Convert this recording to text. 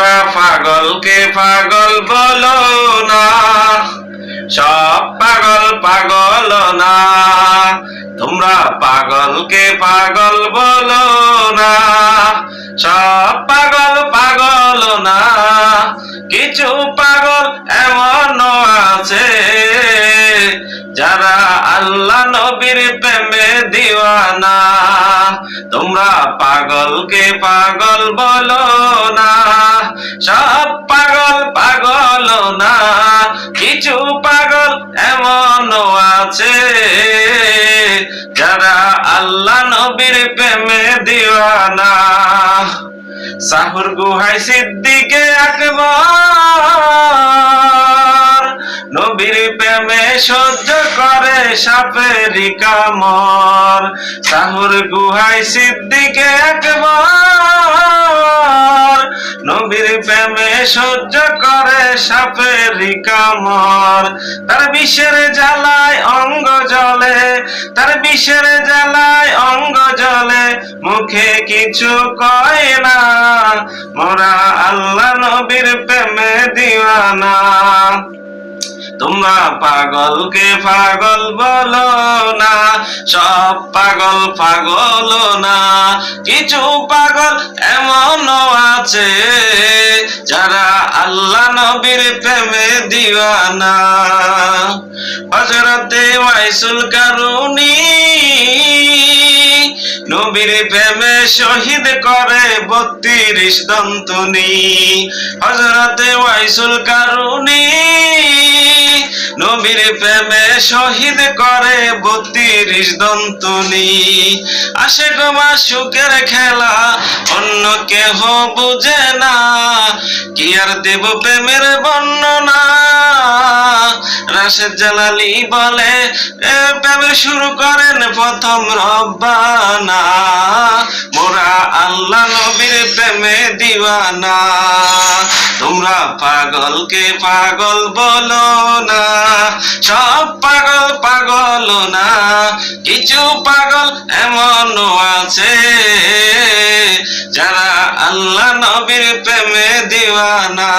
তোমরা পাগলকে পাগল বলো না, সব পাগল পাগল না। তোমরা পাগলকে পাগল বলো না, সব পাগল পাগল না। কিছু পাগল এমনও আছে যারা আল্লাহ নবীর প্রেমে দিওয়ানা। তোমরা পাগলকে পাগল বলো না, সব পাগল পাগল না। কিছু পাগল এমনও আছে যারা আল্লাহ নবীর প্রেমে দিওয়ানা। সাহুর গুহায় সিদ্দিকে আকবর নবীর প্রেমে সহ্য করে সাপের কামড়। সাহুর গুহায় সিদ্দিকে আকবর নবীর প্রেমে সহ্য করে সাপের কামড়। তার বিষের জ্বালায় অঙ্গ জ্বলে, তার বিষের জ্বালায় অঙ্গ জ্বলে, মুখে কিছু কয় না। মোরা আল্লাহ নবীর প্রেমে দিওয়ানা। তোমরা পাগলকে পাগল বলো না, সব পাগল পাগল না। কিছু পাগল এমনও আছে যারা আল্লাহ নবীর প্রেমে দিওয়ানা। হযরতে ওয়াইসুল কারুনী নবীর প্রেমে শহীদ করে 32 দন্তনী। হযরতে ওয়াইসুল কারুনী নবীর প্রেমে শহীদ করে 32 দন্তনী। আশিক মাশূকের খেলা অন্য কেহ বুঝে না, কি আর দেব প্রেমের বর্ণনা। রাশেদ জালালি বলে প্রেমে শুরু করেন প্রথম রব্বানা। মোরা আল্লাহ নবীর প্রেমে দিওয়ানা। তোমরা পাগলকে পাগল বলো না, সব পাগল পাগল না। কিছু পাগল এমনও আছে যারা আল্লাহ নবীর প্রেমে দিওয়ানা।